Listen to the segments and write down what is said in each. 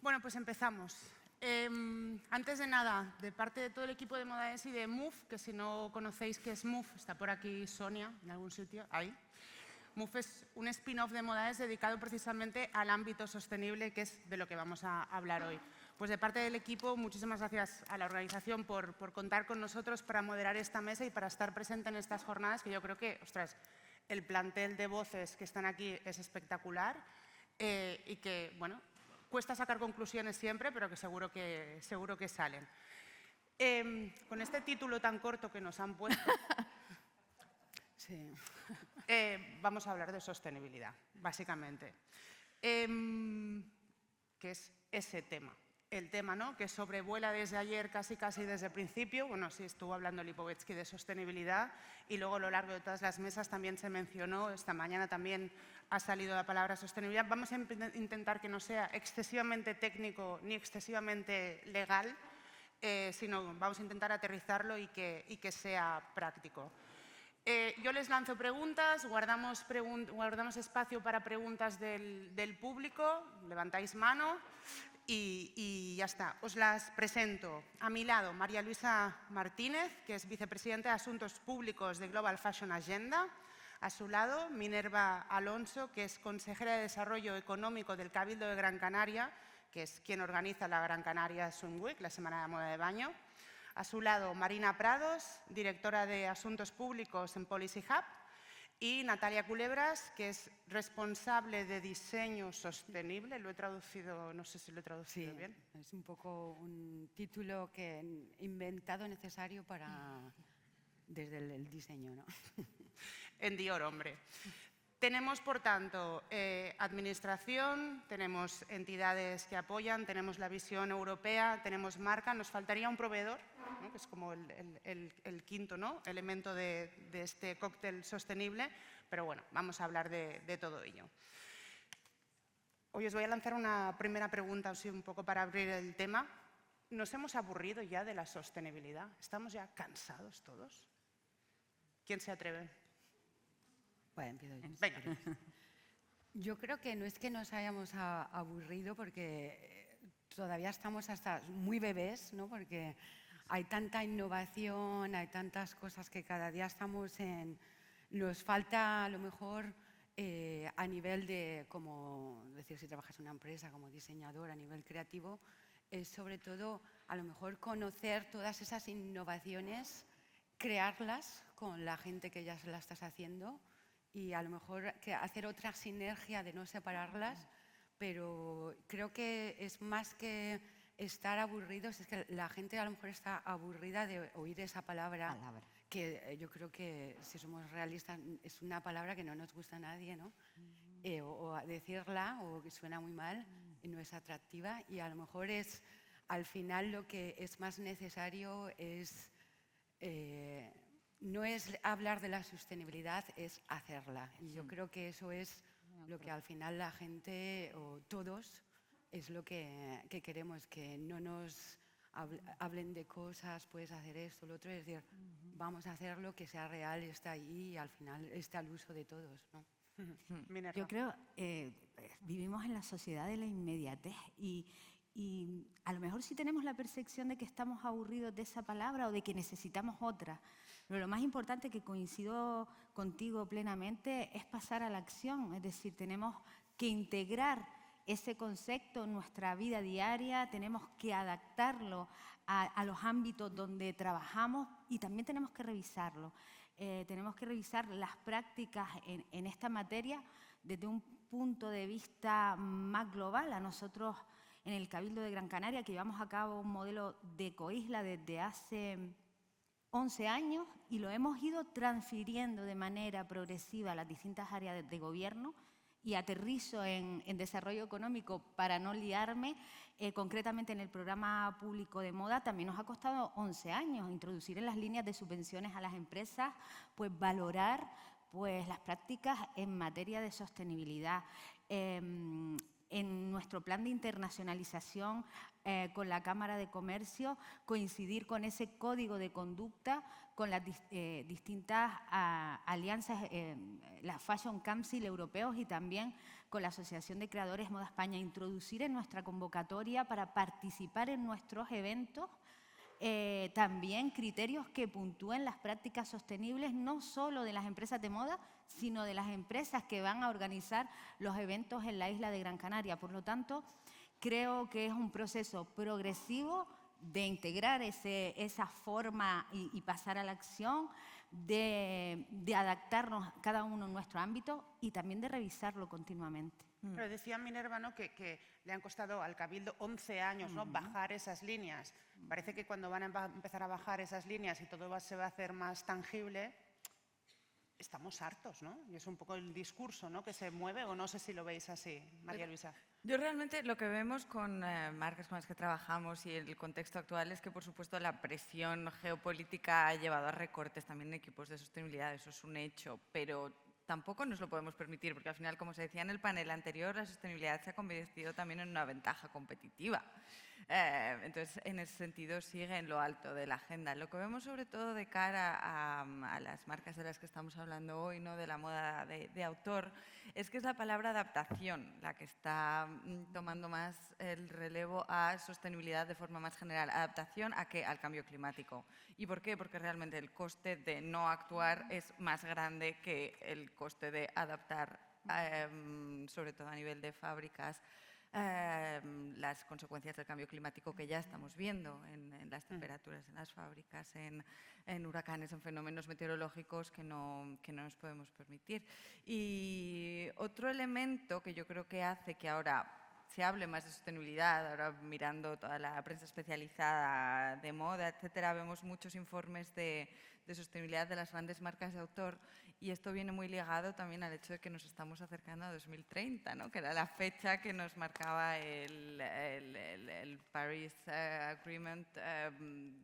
Bueno, pues empezamos. Antes de nada, de parte de todo el equipo de Modaes y de MOVE, que si no conocéis qué es MOVE, está por aquí Sonia, en algún sitio, ahí. MOVE es un spin-off de Modaes dedicado precisamente al ámbito sostenible, que es de lo que vamos a hablar hoy. Pues de parte del equipo, muchísimas gracias a la organización por contar con nosotros para moderar esta mesa y para estar presente en estas jornadas, que yo creo que, ostras, el plantel de voces que están aquí es espectacular y que, bueno, cuesta sacar conclusiones siempre, pero que seguro que salen. Con este título tan corto que nos han puesto, sí, vamos a hablar de sostenibilidad, básicamente. Que es ese tema. El tema, ¿no?, que sobrevuela desde ayer, casi desde el principio. Bueno, sí, estuvo hablando Lipovetsky de sostenibilidad y luego a lo largo de todas las mesas también se mencionó, esta mañana también ha salido la palabra sostenibilidad. Vamos a intentar que no sea excesivamente técnico ni excesivamente legal, sino vamos a intentar aterrizarlo y que sea práctico. Yo les lanzo preguntas, guardamos espacio para preguntas del público, levantáis mano y ya está. Os las presento. A mi lado, María Luisa Martínez, que es vicepresidenta de Asuntos Públicos de Global Fashion Agenda. A su lado, Minerva Alonso, que es consejera de Desarrollo Económico del Cabildo de Gran Canaria, que es quien organiza la Gran Canaria Swim Week, la Semana de Moda de Baño. A su lado, Marina Prados, directora de Asuntos Públicos en Policy Hub, y Natalia Culebras, que es responsable de diseño sostenible. Lo he traducido, no sé si lo he traducido bien. Es un poco un título que he inventado necesario desde el diseño, ¿no? En Dior, hombre. Tenemos, por tanto, administración, tenemos entidades que apoyan, tenemos la visión europea, tenemos marca. Nos faltaría un proveedor, ¿no?, que es como el quinto, ¿no?, elemento de este cóctel sostenible, pero bueno, vamos a hablar de todo ello. Hoy os voy a lanzar una primera pregunta, así un poco para abrir el tema. ¿Nos hemos aburrido ya de la sostenibilidad? ¿Estamos ya cansados todos? ¿Quién se atreve? Bueno, empiezo yo. Venga. Yo creo que no es que nos hayamos aburrido porque todavía estamos hasta muy bebés, ¿no? Porque hay tanta innovación, hay tantas cosas que cada día estamos en... Nos falta a lo mejor a nivel de, como decir, si trabajas en una empresa como diseñador, a nivel creativo, es sobre todo a lo mejor conocer todas esas innovaciones, crearlas con la gente que ya se las estás haciendo y a lo mejor hacer otra sinergia de no separarlas, pero creo que es más que estar aburridos, es que la gente a lo mejor está aburrida de oír esa palabra. Que yo creo que, si somos realistas, es una palabra que no nos gusta a nadie, ¿no? O decirla, o que suena muy mal, y no es atractiva, y a lo mejor es, al final, lo que es más necesario es... no es hablar de la sostenibilidad, es hacerla. Y yo creo que eso es lo que al final la gente, o todos, es lo que queremos, que no nos hablen de cosas, puedes hacer esto, lo otro, es decir, vamos a hacerlo, que sea real, está ahí y al final está al uso de todos, ¿no? Yo creo vivimos en la sociedad de la inmediatez y a lo mejor sí tenemos la percepción de que estamos aburridos de esa palabra o de que necesitamos otra. Pero lo más importante, que coincido contigo plenamente, es pasar a la acción. Es decir, tenemos que integrar ese concepto en nuestra vida diaria, tenemos que adaptarlo a los ámbitos donde trabajamos y también tenemos que revisarlo. Tenemos que revisar las prácticas en esta materia desde un punto de vista más global. A nosotros, en el Cabildo de Gran Canaria, que llevamos a cabo un modelo de ecoisla desde hace 11 años y lo hemos ido transfiriendo de manera progresiva a las distintas áreas de gobierno, y aterrizo en desarrollo económico para no liarme, concretamente en el programa público de moda también nos ha costado 11 años introducir en las líneas de subvenciones a las empresas, pues valorar las prácticas en materia de sostenibilidad. en nuestro plan de internacionalización con la Cámara de Comercio, coincidir con ese código de conducta, con las distintas alianzas, la Fashion Council europeos y también con la Asociación de Creadores Moda España, introducir en nuestra convocatoria para participar en nuestros eventos también criterios que puntúen las prácticas sostenibles, no solo de las empresas de moda, sino de las empresas que van a organizar los eventos en la isla de Gran Canaria. Por lo tanto, creo que es un proceso progresivo de integrar esa forma y pasar a la acción, de adaptarnos cada uno en nuestro ámbito y también de revisarlo continuamente. Pero decía Minerva, ¿no?, que le han costado al Cabildo 11 años, ¿no?, bajar esas líneas. Parece que cuando van a empezar a bajar esas líneas y todo se va a hacer más tangible, estamos hartos, ¿no? Y es un poco el discurso, ¿no?, que se mueve, o no sé si lo veis así, María Luisa. Yo realmente lo que vemos con marcas con las que trabajamos y el contexto actual es que, por supuesto, la presión geopolítica ha llevado a recortes también en equipos de sostenibilidad, eso es un hecho, pero tampoco nos lo podemos permitir, porque al final, como se decía en el panel anterior, la sostenibilidad se ha convertido también en una ventaja competitiva. Entonces, en ese sentido, sigue en lo alto de la agenda. Lo que vemos sobre todo de cara a las marcas de las que estamos hablando hoy, ¿no?, de la moda de autor, es que es la palabra adaptación la que está tomando más el relevo a sostenibilidad de forma más general. ¿Adaptación a qué? Al cambio climático. ¿Y por qué? Porque realmente el coste de no actuar es más grande que el coste de adaptar, sobre todo a nivel de fábricas, las consecuencias del cambio climático que ya estamos viendo en las temperaturas en las fábricas, en huracanes, en fenómenos meteorológicos que no nos podemos permitir. Y otro elemento que yo creo que hace que ahora se hable más de sostenibilidad, ahora mirando toda la prensa especializada de moda, etcétera, vemos muchos informes de sostenibilidad de las grandes marcas de autor, y esto viene muy ligado también al hecho de que nos estamos acercando a 2030, ¿no?, que era la fecha que nos marcaba el Paris Agreement,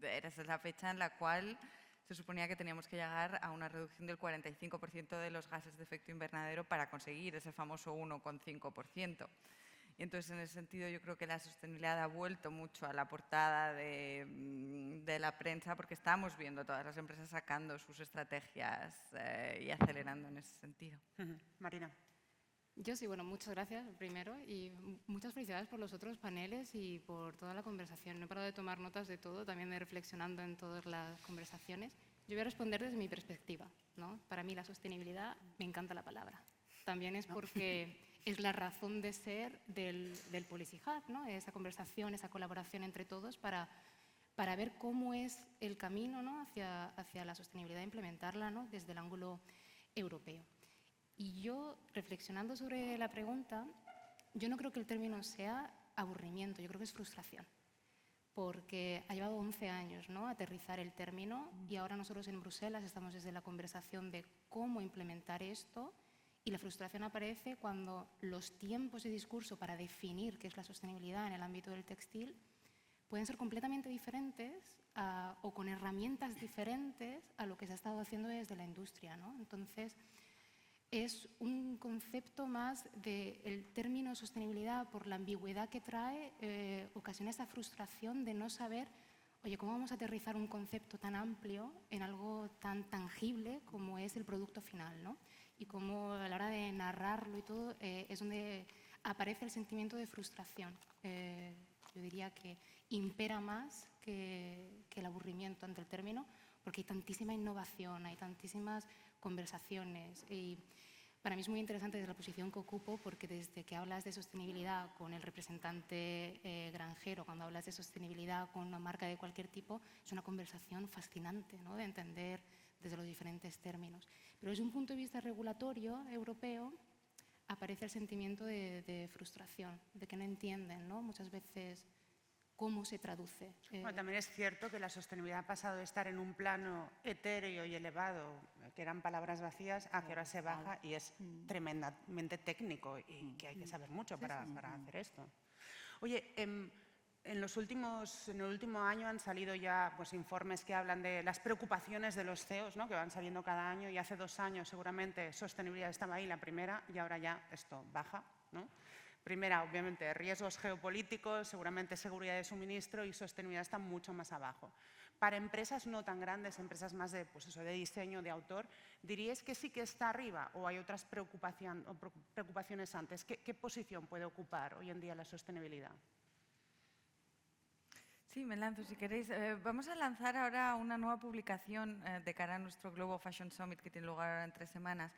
era la fecha en la cual se suponía que teníamos que llegar a una reducción del 45% de los gases de efecto invernadero para conseguir ese famoso 1,5%. Y entonces, en ese sentido, yo creo que la sostenibilidad ha vuelto mucho a la portada de la prensa, porque estamos viendo todas las empresas sacando sus estrategias y acelerando en ese sentido. Marina. Yo sí, bueno, muchas gracias primero y muchas felicidades por los otros paneles y por toda la conversación. No he parado de tomar notas de todo, también de reflexionando en todas las conversaciones. Yo voy a responder desde mi perspectiva, ¿no? Para mí la sostenibilidad, me encanta la palabra. También es porque es la razón de ser del Policy Hub, ¿no? Esa conversación, esa colaboración entre todos para ver cómo es el camino, ¿no?, hacia la sostenibilidad e implementarla, ¿no?, desde el ángulo europeo. Y yo, reflexionando sobre la pregunta, yo no creo que el término sea aburrimiento, yo creo que es frustración, porque ha llevado 11 años, ¿no?, aterrizar el término, y ahora nosotros en Bruselas estamos desde la conversación de cómo implementar esto, y la frustración aparece cuando los tiempos de discurso para definir qué es la sostenibilidad en el ámbito del textil pueden ser completamente diferentes o con herramientas diferentes a lo que se ha estado haciendo desde la industria, ¿no? Entonces, es un concepto más del término sostenibilidad, por la ambigüedad que trae, ocasiona esa frustración de no saber, oye, ¿cómo vamos a aterrizar un concepto tan amplio en algo tan tangible como es el producto final, ¿no? Y cómo a la hora de narrarlo y todo es donde aparece el sentimiento de frustración. Yo diría que impera más que el aburrimiento ante el término, porque hay tantísima innovación, hay tantísimas conversaciones. Y para mí es muy interesante desde la posición que ocupo, porque desde que hablas de sostenibilidad con el representante granjero, cuando hablas de sostenibilidad con una marca de cualquier tipo, es una conversación fascinante, ¿no?, de entender desde los diferentes términos. Pero desde un punto de vista regulatorio europeo aparece el sentimiento de frustración, de que no entienden, ¿no?, muchas veces cómo se traduce. Bueno, también es cierto que la sostenibilidad ha pasado de estar en un plano etéreo y elevado, que eran palabras vacías, a que ahora se baja y es tremendamente técnico y que hay que saber mucho para hacer esto. Oye, en el último año han salido ya pues, informes que hablan de las preocupaciones de los CEOs, ¿no?, que van saliendo cada año, y hace 2 años seguramente sostenibilidad estaba ahí la primera y ahora ya esto baja, ¿no? Primera, obviamente, riesgos geopolíticos, seguramente seguridad de suministro y sostenibilidad están mucho más abajo. Para empresas no tan grandes, empresas más de, pues eso, de diseño, de autor, ¿diríais que sí que está arriba o hay otras preocupaciones antes? ¿Qué posición puede ocupar hoy en día la sostenibilidad? Sí, me lanzo si queréis. Vamos a lanzar ahora una nueva publicación de cara a nuestro Global Fashion Summit que tiene lugar ahora en 3 semanas.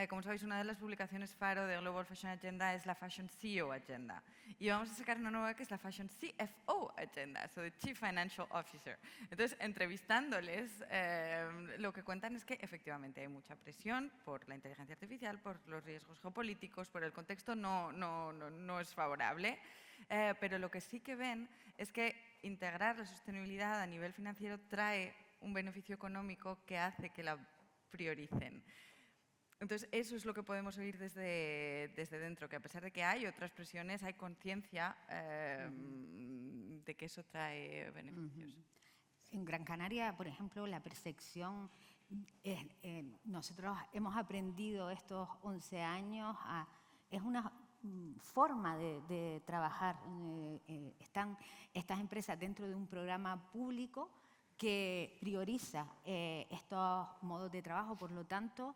Como sabéis, una de las publicaciones faro de Global Fashion Agenda es la Fashion CEO Agenda. Y vamos a sacar una nueva que es la Fashion CFO Agenda, so the Chief Financial Officer. Entonces, entrevistándoles, lo que cuentan es que efectivamente hay mucha presión por la inteligencia artificial, por los riesgos geopolíticos, por el contexto no es favorable. Pero lo que sí que ven es que integrar la sostenibilidad a nivel financiero trae un beneficio económico que hace que la prioricen. Entonces, eso es lo que podemos oír desde dentro, que a pesar de que hay otras presiones, hay conciencia de que eso trae beneficios. En Gran Canaria, por ejemplo, la percepción, nosotros hemos aprendido estos 11 años, es una forma de trabajar. Están estas empresas dentro de un programa público que prioriza estos modos de trabajo, por lo tanto,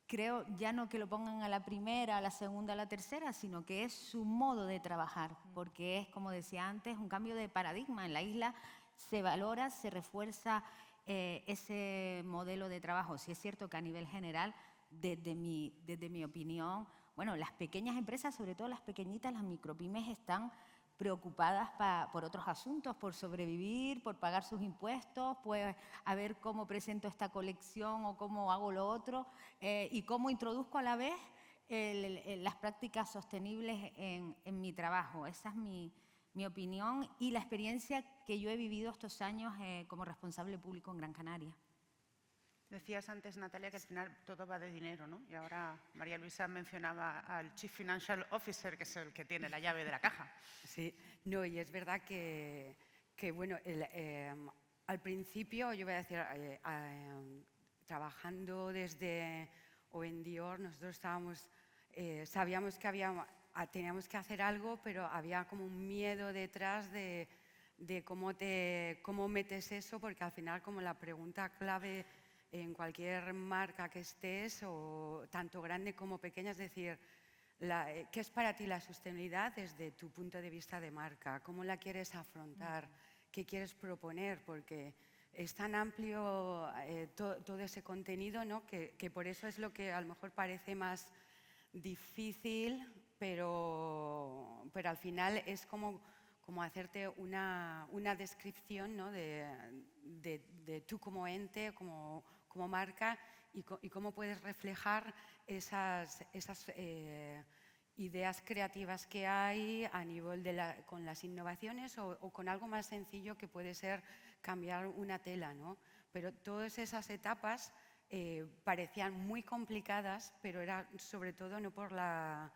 creo ya no que lo pongan a la primera, a la segunda, a la tercera, sino que es su modo de trabajar, porque es, como decía antes, un cambio de paradigma. En la isla se valora, se refuerza ese modelo de trabajo. Sí es cierto que a nivel general, desde mi opinión, bueno, las pequeñas empresas, sobre todo las pequeñitas, las micropymes, están preocupadas por otros asuntos, por sobrevivir, por pagar sus impuestos, pues a ver cómo presento esta colección o cómo hago lo otro y cómo introduzco a la vez las prácticas sostenibles en mi trabajo. Esa es mi opinión y la experiencia que yo he vivido estos años como responsable público en Gran Canaria. Decías antes, Natalia, que al final todo va de dinero, ¿no? Y ahora María Luisa mencionaba al Chief Financial Officer, que es el que tiene la llave de la caja. Sí, no, y es verdad que bueno, al principio, yo voy a decir, trabajando desde Dior, nosotros sabíamos que teníamos que hacer algo, pero había como un miedo detrás de cómo metes eso, porque al final como la pregunta clave en cualquier marca que estés, o tanto grande como pequeña, es decir, ¿qué es para ti la sostenibilidad desde tu punto de vista de marca? ¿Cómo la quieres afrontar? ¿Qué quieres proponer? Porque es tan amplio todo ese contenido, ¿no? que por eso es lo que a lo mejor parece más difícil, pero al final es como hacerte una descripción, ¿no? de tú como ente, como marca y cómo puedes reflejar esas ideas creativas que hay a nivel con las innovaciones o con algo más sencillo que puede ser cambiar una tela, ¿no? Pero todas esas etapas parecían muy complicadas, pero era sobre todo no por la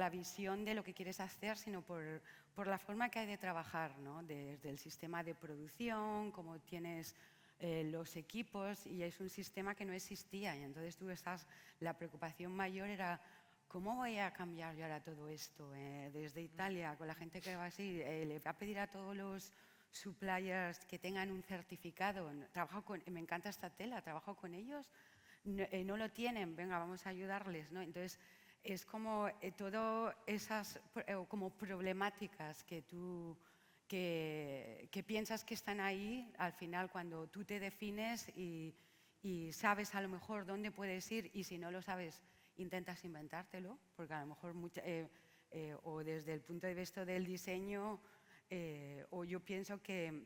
visión de lo que quieres hacer, sino por la forma que hay de trabajar, ¿no? Desde el sistema de producción, cómo tienes los equipos, y es un sistema que no existía. Y entonces la preocupación mayor era, ¿cómo voy a cambiar yo ahora todo esto? Desde Italia, con la gente que va así, le voy a pedir a todos los suppliers que tengan un certificado. Me encanta esta tela, trabajo con ellos, no lo tienen, venga, vamos a ayudarles, ¿no? Entonces, es como todas esas como problemáticas que piensas que están ahí, al final cuando tú te defines y sabes a lo mejor dónde puedes ir, y si no lo sabes, intentas inventártelo, porque a lo mejor o desde el punto de vista del diseño, o yo pienso que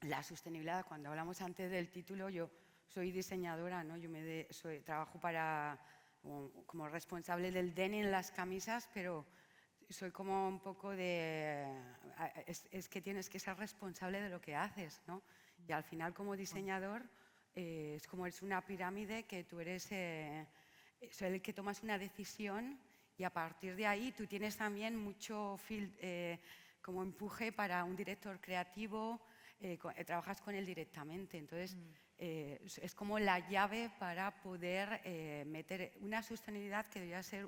la sostenibilidad, cuando hablamos antes del título, yo soy diseñadora, ¿no? Yo trabajo como responsable del denim en las camisas, pero soy como un poco es que tienes que ser responsable de lo que haces, ¿no? Y al final como diseñador es como una pirámide que tú eres el que tomas una decisión, y a partir de ahí tú tienes también mucho como empuje para un director creativo, trabajas con él directamente. Entonces, es como la llave para poder meter una sostenibilidad que debería ser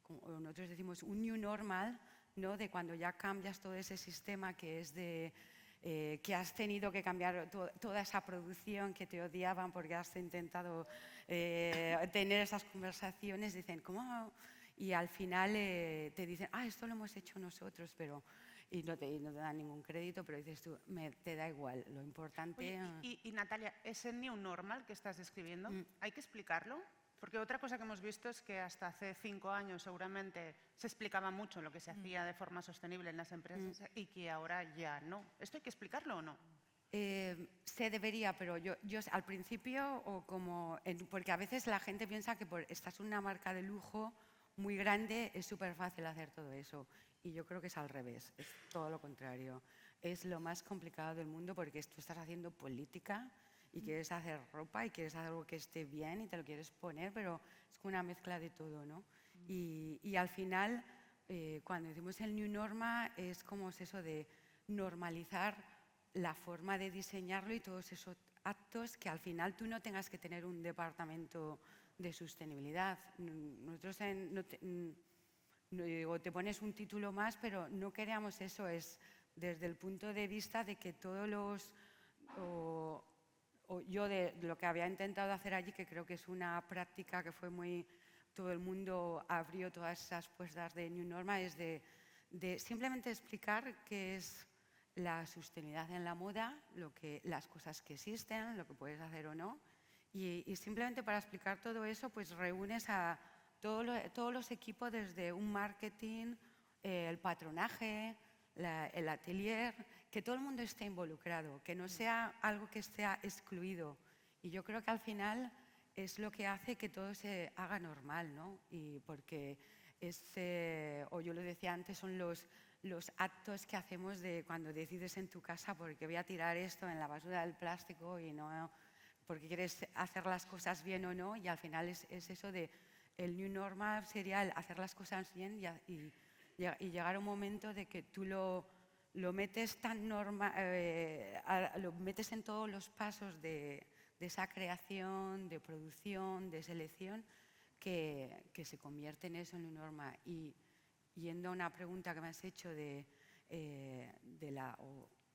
como nosotros decimos, un new normal, ¿no? De cuando ya cambias todo ese sistema que es de que has tenido que cambiar toda esa producción, que te odiaban porque has intentado tener esas conversaciones, dicen, ¿cómo? Y al final te dicen, esto lo hemos hecho nosotros, pero... Y no te dan ningún crédito, pero dices tú, te da igual, lo importante... Oye, y Natalia, ese new normal que estás describiendo, ¿hay que explicarlo? Porque otra cosa que hemos visto es que hasta hace 5 años seguramente se explicaba mucho lo que se hacía de forma sostenible en las empresas y que ahora ya no. ¿Esto hay que explicarlo o no? Se debería, pero yo al principio, porque a veces la gente piensa que esta es una marca de lujo muy grande, es súper fácil hacer todo eso. Y yo creo que es al revés, es todo lo contrario. Es lo más complicado del mundo porque tú estás haciendo política y quieres hacer ropa y quieres hacer algo que esté bien y te lo quieres poner, pero es como una mezcla de todo, ¿no? Y al final, cuando decimos el New Norma, es como es eso de normalizar la forma de diseñarlo y todos esos actos que al final tú no tengas que tener un departamento de sostenibilidad. Nosotros o te pones un título más, pero no queríamos eso, es desde el punto de vista de que todos los... yo de lo que había intentado hacer allí, que creo que es una práctica que fue muy... Todo el mundo abrió todas esas puertas de New Norma, es de simplemente explicar qué es la sostenibilidad en la moda, las cosas que existen, lo que puedes hacer o no. Y simplemente para explicar todo eso, pues reúnes a todos los equipos desde un marketing, el patronaje, el atelier, que todo el mundo esté involucrado, que no sea algo que esté excluido. Y yo creo que al final es lo que hace que todo se haga normal, ¿no? Y porque o yo lo decía antes, son los actos que hacemos de cuando decides en tu casa porque voy a tirar esto en la basura del plástico y no porque quieres hacer las cosas bien o no, y al final es eso de el new normal sería el hacer las cosas bien y llegar a un momento de que tú lo metes lo metes en todos los pasos de esa creación, de producción, de selección, que se convierte en eso, en new normal. Y yendo a una pregunta que me has hecho de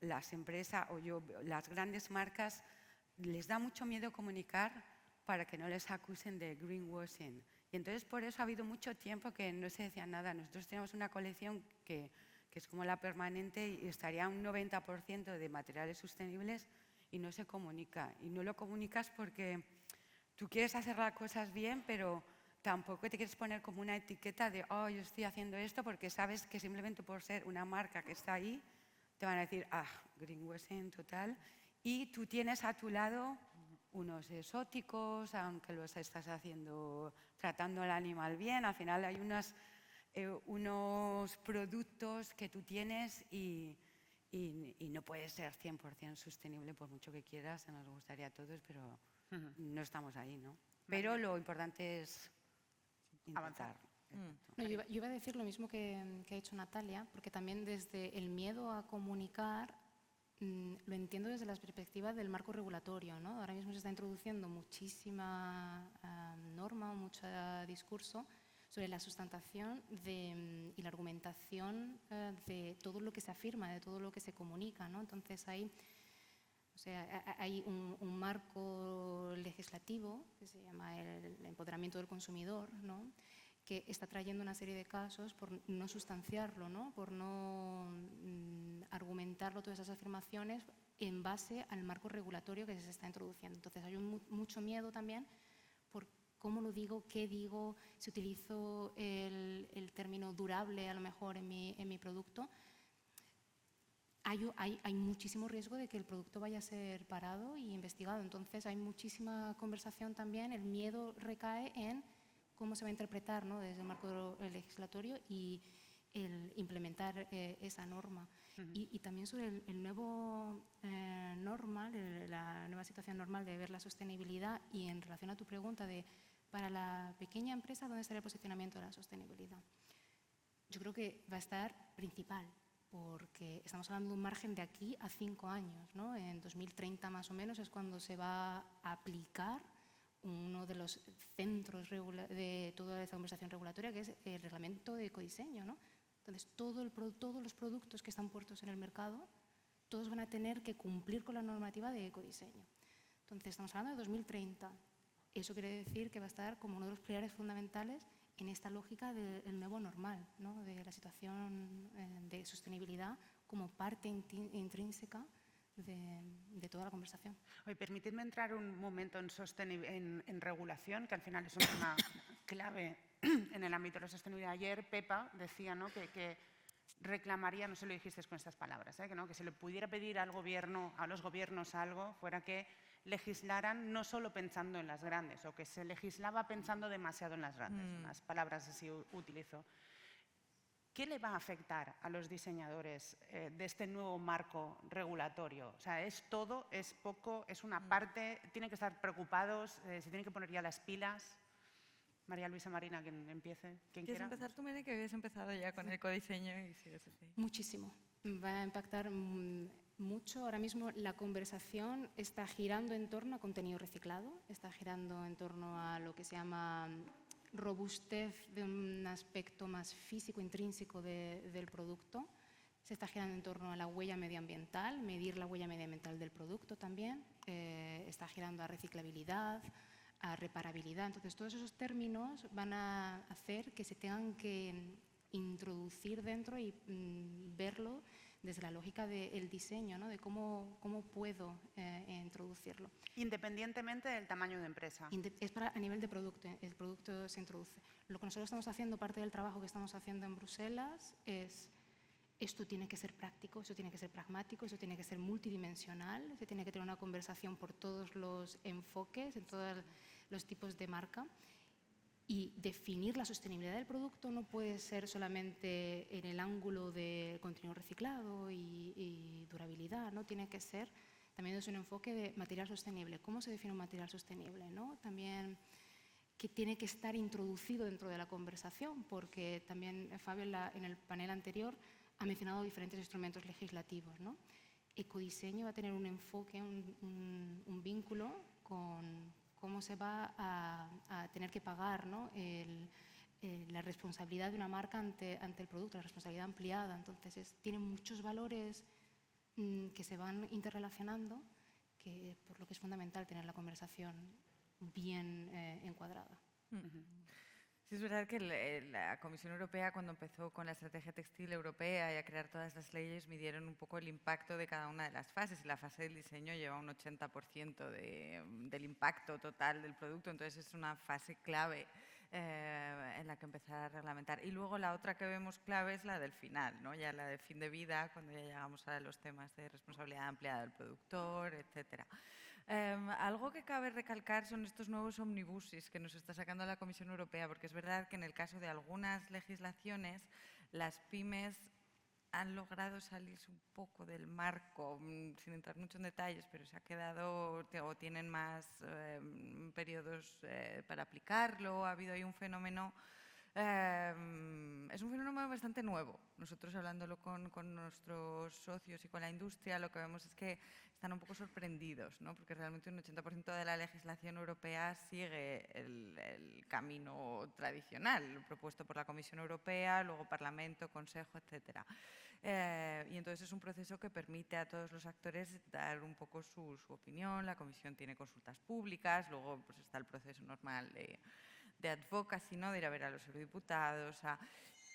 las empresas las grandes marcas, les da mucho miedo comunicar para que no les acusen de greenwashing. Y entonces por eso ha habido mucho tiempo que no se decía nada. Nosotros tenemos una colección que es como la permanente y estaría un 90% de materiales sostenibles y no se comunica. Y no lo comunicas porque tú quieres hacer las cosas bien, pero tampoco te quieres poner como una etiqueta de yo estoy haciendo esto, porque sabes que simplemente por ser una marca que está ahí, te van a decir, greenwashing total. Y tú tienes a tu lado unos exóticos, aunque los estás tratando al animal bien, al final hay unos productos que tú tienes y no puedes ser 100% sostenible por mucho que quieras, nos gustaría a todos, pero no estamos ahí, ¿no? Pero lo importante es intentar. No, yo iba a decir lo mismo que ha dicho Natalia, porque también desde el miedo a comunicar lo entiendo desde la perspectiva del marco regulatorio, ¿no? Ahora mismo se está introduciendo muchísima norma, mucho discurso sobre la sustentación y la argumentación de todo lo que se afirma, de todo lo que se comunica, ¿no? Entonces hay un marco legislativo que se llama el empoderamiento del consumidor, ¿no? Que está trayendo una serie de casos por no sustanciarlo, ¿no? Por no argumentarlo, todas esas afirmaciones, en base al marco regulatorio que se está introduciendo. Entonces hay mucho miedo también por cómo lo digo, qué digo, si utilizo el término durable a lo mejor en mi producto. Hay muchísimo riesgo de que el producto vaya a ser parado y investigado. Entonces hay muchísima conversación también, el miedo recae en cómo se va a interpretar, ¿no? Desde el marco legislatorio y el implementar esa norma. Y también sobre el nuevo normal, la nueva situación normal de ver la sostenibilidad y en relación a tu pregunta de para la pequeña empresa, ¿dónde estaría el posicionamiento de la sostenibilidad? Yo creo que va a estar principal, porque estamos hablando de un margen de aquí a 5 años, ¿no? En 2030 más o menos es cuando se va a aplicar uno de los centros de toda esta conversación regulatoria, que es el reglamento de ecodiseño, ¿no? Entonces, todos los productos que están puestos en el mercado, todos van a tener que cumplir con la normativa de ecodiseño. Entonces, estamos hablando de 2030. Eso quiere decir que va a estar como uno de los pilares fundamentales en esta lógica del nuevo normal, ¿no? De la situación de sostenibilidad como parte intrínseca de toda la conversación. Oye, permitidme entrar un momento en regulación, que al final es un tema clave en el ámbito de la sostenibilidad. Ayer Pepa decía, ¿no?, que reclamaría, no se lo dijiste con estas palabras, que se le pudiera pedir al gobierno, a los gobiernos algo, fuera que legislaran no solo pensando en las grandes, o que se legislaba pensando demasiado en las grandes, unas palabras así utilizo. ¿Qué le va a afectar a los diseñadores de este nuevo marco regulatorio? O sea, ¿es todo, es poco, es una parte? ¿Tienen que estar preocupados? ¿Se tienen que poner ya las pilas? María Luisa, Marina, quien empiece, quien ¿Quieres quiera. empezar tú, Mene, que habías empezado ya con el ecodiseño y sigues así? Muchísimo. Va a impactar mucho. Ahora mismo la conversación está girando en torno a contenido reciclado, está girando en torno a lo que se llama robustez de un aspecto más físico, intrínseco del producto. Se está girando en torno a la huella medioambiental, medir la huella medioambiental del producto también. Está girando a reciclabilidad, a reparabilidad. Entonces, todos esos términos van a hacer que se tengan que introducir dentro y verlo desde la lógica del diseño, ¿no? De cómo puedo introducirlo. Independientemente del tamaño de empresa. Es a nivel de producto, el producto se introduce. Lo que nosotros estamos haciendo, parte del trabajo que estamos haciendo en Bruselas, es esto tiene que ser práctico, eso tiene que ser pragmático, eso tiene que ser multidimensional, se tiene que tener una conversación por todos los enfoques, en todos los tipos de marca. Y definir la sostenibilidad del producto no puede ser solamente en el ángulo de contenido reciclado y durabilidad, ¿no? Tiene que ser también desde un enfoque de material sostenible. ¿Cómo se define un material sostenible, ¿no? También que tiene que estar introducido dentro de la conversación, porque también Fabio en el panel anterior ha mencionado diferentes instrumentos legislativos, ¿no? Ecodiseño va a tener un enfoque, un vínculo con cómo se va a tener que pagar, ¿no?, la responsabilidad de una marca ante el producto, la responsabilidad ampliada. Entonces, tiene muchos valores que se van interrelacionando, por lo que es fundamental tener la conversación bien encuadrada. Sí, es verdad que la Comisión Europea, cuando empezó con la Estrategia Textil Europea y a crear todas las leyes, midieron un poco el impacto de cada una de las fases. Y la fase del diseño lleva un 80% del impacto total del producto, entonces es una fase clave en la que empezar a reglamentar. Y luego la otra que vemos clave es la del final, ¿no? Ya la de fin de vida, cuando ya llegamos a los temas de responsabilidad ampliada del productor, etcétera. Algo que cabe recalcar son estos nuevos omnibuses que nos está sacando la Comisión Europea, porque es verdad que en el caso de algunas legislaciones las pymes han logrado salirse un poco del marco, sin entrar mucho en detalles, pero se ha quedado o tienen más periodos para aplicarlo. Ha habido ahí un fenómeno. Es un fenómeno bastante nuevo. Nosotros, hablándolo con nuestros socios y con la industria, lo que vemos es que están un poco sorprendidos, ¿no? Porque realmente un 80% de la legislación europea sigue el camino tradicional propuesto por la Comisión Europea, luego Parlamento, Consejo, etcétera. Y entonces es un proceso que permite a todos los actores dar un poco su opinión. La Comisión tiene consultas públicas, luego pues está el proceso normal de advocacy, ¿no?, de ir a ver a los eurodiputados.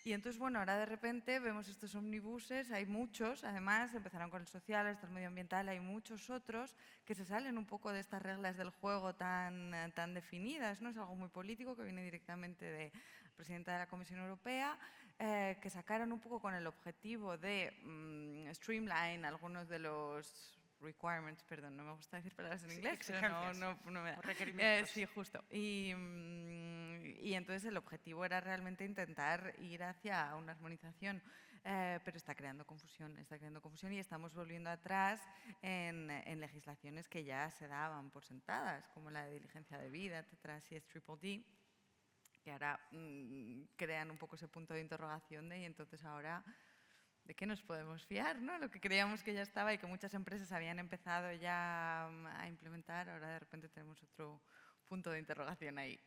Y entonces, bueno, ahora de repente vemos estos omnibuses, hay muchos, además empezaron con el social, hasta el medioambiental, hay muchos otros que se salen un poco de estas reglas del juego tan definidas, ¿no? Es algo muy político que viene directamente de la presidenta de la Comisión Europea, que sacaron un poco con el objetivo de streamline algunos de los requirements, perdón, no me gusta decir palabras en inglés, pero no me da. Requerimientos. Sí, justo. Y entonces el objetivo era realmente intentar ir hacia una armonización, pero está creando confusión y estamos volviendo atrás en legislaciones que ya se daban por sentadas, como la de diligencia de vida, etcétera, así es Triple D, que ahora crean un poco ese punto de interrogación y entonces ahora ¿de qué nos podemos fiar, ¿no? Lo que creíamos que ya estaba y que muchas empresas habían empezado ya a implementar, ahora de repente tenemos otro punto de interrogación ahí.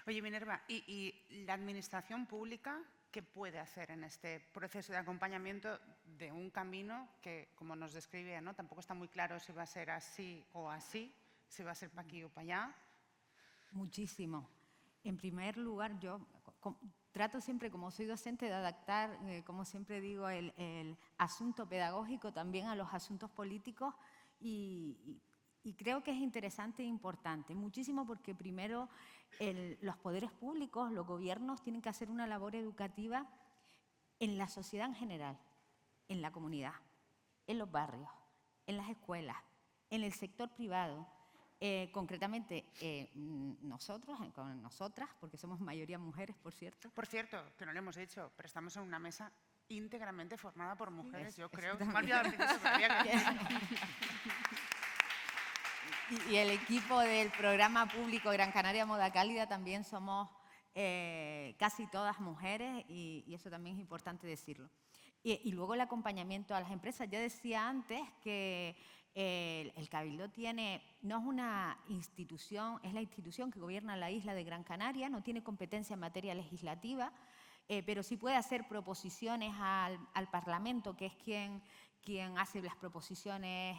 Oye, Minerva, ¿y la administración pública qué puede hacer en este proceso de acompañamiento de un camino que, como nos describe, ¿no?, tampoco está muy claro si va a ser así o así, si va a ser para aquí o para allá? Muchísimo. En primer lugar, yo trato siempre, como soy docente, de adaptar, como siempre digo, el asunto pedagógico también a los asuntos políticos y creo que es interesante e importante. Muchísimo porque primero los poderes públicos, los gobiernos, tienen que hacer una labor educativa en la sociedad en general, en la comunidad, en los barrios, en las escuelas, en el sector privado. Concretamente, nosotros, con nosotras, porque somos mayoría mujeres, por cierto. Por cierto, que no lo hemos dicho, pero estamos en una mesa íntegramente formada por mujeres, yo creo. Eso Se me ha olvidado decir eso, pero había que decirlo. Y el equipo del programa público Gran Canaria Moda Cálida también somos casi todas mujeres y eso también es importante decirlo. Y luego el acompañamiento a las empresas. Ya decía antes que el Cabildo no es una institución, es la institución que gobierna la isla de Gran Canaria, no tiene competencia en materia legislativa, pero sí puede hacer proposiciones al Parlamento, que es quien hace las proposiciones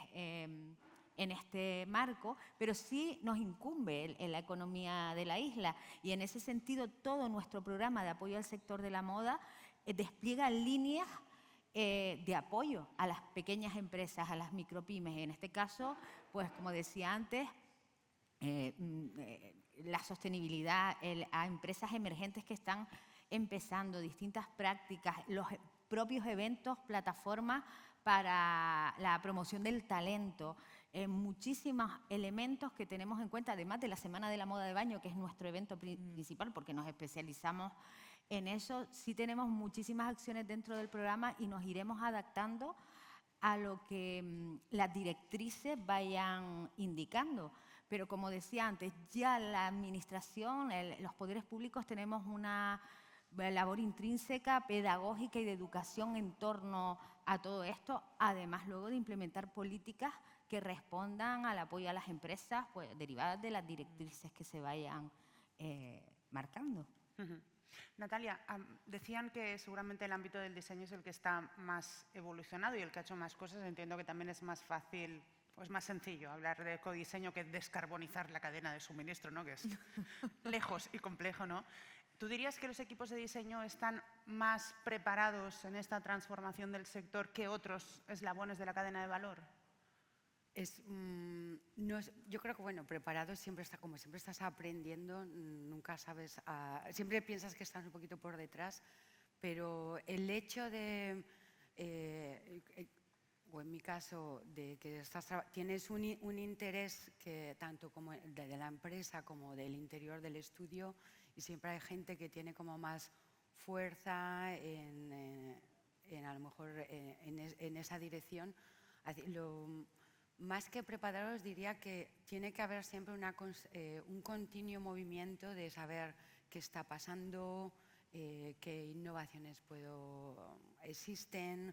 en este marco, pero sí nos incumbe en la economía de la isla y en ese sentido todo nuestro programa de apoyo al sector de la moda despliega líneas de apoyo a las pequeñas empresas, a las micropymes. En este caso, pues como decía antes, la sostenibilidad, a empresas emergentes que están empezando, distintas prácticas, los propios eventos, plataformas para la promoción del talento, muchísimos elementos que tenemos en cuenta, además de la Semana de la Moda de Baño, que es nuestro evento principal, porque nos especializamos en eso. Sí tenemos muchísimas acciones dentro del programa y nos iremos adaptando a lo que las directrices vayan indicando. Pero como decía antes, ya la administración, los poderes públicos tenemos una labor intrínseca, pedagógica y de educación en torno a todo esto, además luego de implementar políticas que respondan al apoyo a las empresas, pues, derivadas de las directrices que se vayan marcando. Natalia, decían que seguramente el ámbito del diseño es el que está más evolucionado y el que ha hecho más cosas. Entiendo que también es más fácil, o es más sencillo hablar de ecodiseño que descarbonizar la cadena de suministro, ¿no?, que es lejos y complejo, ¿no? ¿Tú dirías que los equipos de diseño están más preparados en esta transformación del sector que otros eslabones de la cadena de valor? Yo creo que, bueno, preparado siempre está, como siempre estás aprendiendo, nunca sabes, siempre piensas que estás un poquito por detrás, pero el hecho de, o en mi caso, de que tienes un interés que tanto como de la empresa como del interior del estudio, y siempre hay gente que tiene como más fuerza a lo mejor en esa dirección. Más que preparados, diría que tiene que haber siempre un continuo movimiento de saber qué está pasando, qué innovaciones existen,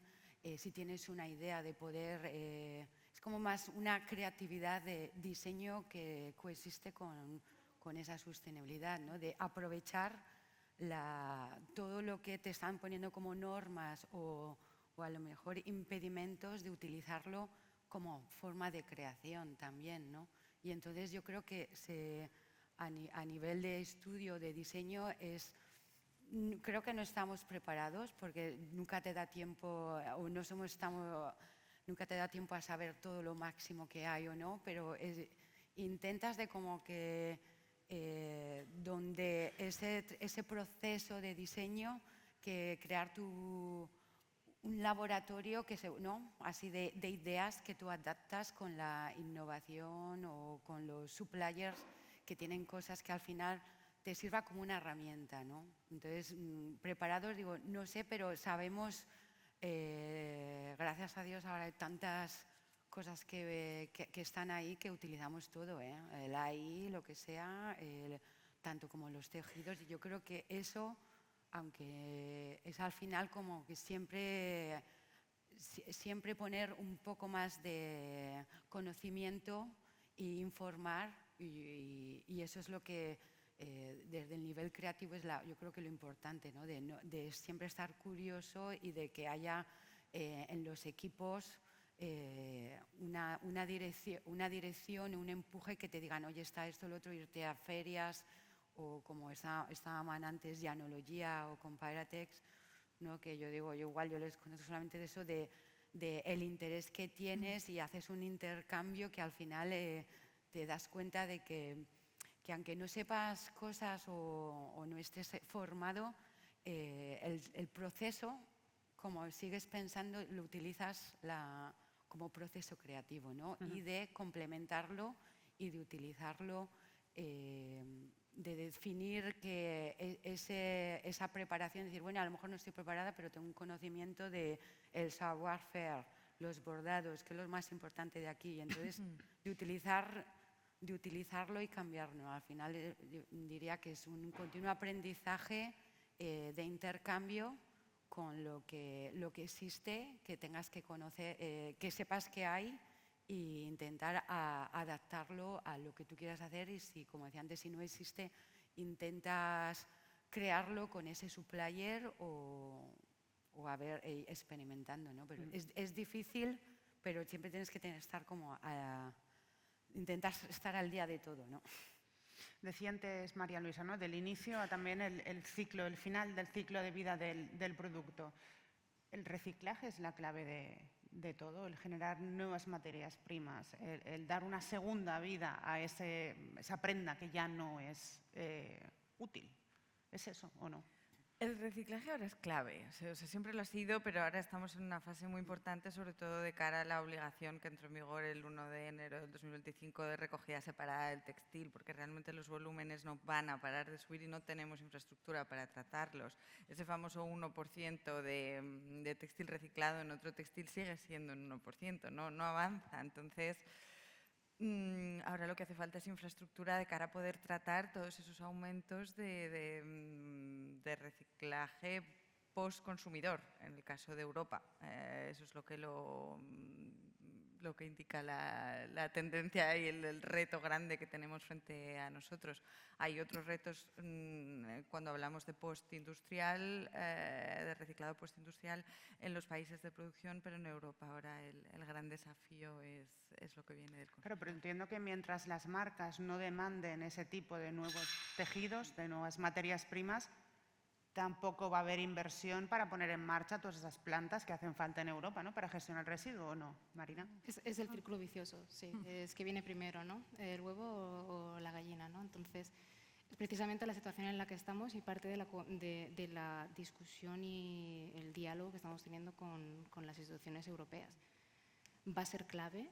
si tienes una idea de poder. Es como más una creatividad de diseño que coexiste con esa sostenibilidad, ¿no? De aprovechar todo lo que te están poniendo como normas o a lo mejor impedimentos, de utilizarlo como forma de creación también, ¿no? Y entonces yo creo que a nivel de estudio, de diseño, creo que no estamos preparados porque nunca te da tiempo, o nunca te da tiempo a saber todo lo máximo que hay o no, pero intentas de como que donde ese proceso de diseño, que crear un laboratorio ¿no?, así de ideas que tú adaptas con la innovación o con los suppliers que tienen cosas que al final te sirva como una herramienta, ¿no? Entonces, preparados, digo, no sé, pero sabemos, gracias a Dios, ahora hay tantas cosas que están ahí que utilizamos todo, el AI, lo que sea, tanto como los tejidos, y yo creo que eso, aunque es al final como que siempre poner un poco más de conocimiento e informar Y eso es lo que desde el nivel creativo es yo creo que lo importante, ¿no? De siempre estar curioso y de que haya en los equipos una dirección, un empuje que te digan, oye, está esto, lo otro, irte a ferias, o como estaban antes, Llanología o Comparatex, ¿no? Que yo digo, yo les conozco solamente de eso, de el interés que tienes y haces un intercambio que al final te das cuenta de que aunque no sepas cosas o no estés formado, el proceso, como sigues pensando, lo utilizas como proceso creativo, ¿no? Y de complementarlo y de utilizarlo, de definir que esa preparación, decir, bueno, a lo mejor no estoy preparada, pero tengo un conocimiento del savoir-faire, los bordados, que es lo más importante de aquí. Y entonces, de utilizarlo y cambiarlo. Al final diría que es un continuo aprendizaje de intercambio con lo que existe, que tengas que conocer, que sepas que hay e intentar adaptarlo a lo que tú quieras hacer. Y si, como decía antes, si no existe, intentas crearlo con ese supplier o a ver, experimentando, ¿no? Pero es difícil, pero siempre tienes que estar como intentar estar al día de todo, ¿no? Decía antes María Luisa, ¿no? Del inicio a también el ciclo, el final del ciclo de vida del producto. El reciclaje es la clave de todo, el generar nuevas materias primas, el dar una segunda vida a esa prenda que ya no es útil. ¿Es eso o no? El reciclaje ahora es clave, o sea, siempre lo ha sido, pero ahora estamos en una fase muy importante, sobre todo de cara a la obligación que entró en vigor el 1 de enero del 2025 de recogida separada del textil, porque realmente los volúmenes no van a parar de subir y no tenemos infraestructura para tratarlos. Ese famoso 1% de textil reciclado en otro textil sigue siendo un 1%, no avanza. Entonces, ahora lo que hace falta es infraestructura de cara a poder tratar todos esos aumentos de reciclaje post-consumidor, en el caso de Europa. Eso es lo que indica la tendencia y el reto grande que tenemos frente a nosotros. Hay otros retos cuando hablamos de postindustrial, de reciclado postindustrial en los países de producción, pero en Europa ahora el gran desafío es lo que viene del consumo. Claro, pero entiendo que mientras las marcas no demanden ese tipo de nuevos tejidos, de nuevas materias primas, tampoco va a haber inversión para poner en marcha todas esas plantas que hacen falta en Europa, ¿no? Para gestionar el residuo, ¿o no, Marina? Es el círculo vicioso, sí. Es que viene primero, ¿no? ¿El huevo o la gallina, ¿no? Entonces, precisamente la situación en la que estamos y parte de la discusión y el diálogo que estamos teniendo con las instituciones europeas va a ser clave,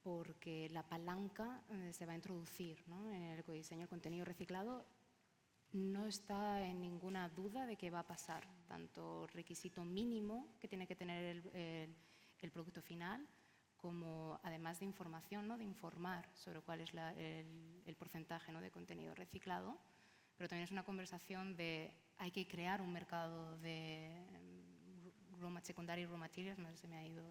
porque la palanca se va a introducir, ¿no? En el ecodiseño. El contenido reciclado no está en ninguna duda de que va a pasar, tanto requisito mínimo que tiene que tener el producto final, como además de información, ¿no? De informar sobre cuál es el porcentaje, ¿no? De contenido reciclado, pero también es una conversación de hay que crear un mercado de secondary raw materials, no sé si me ha ido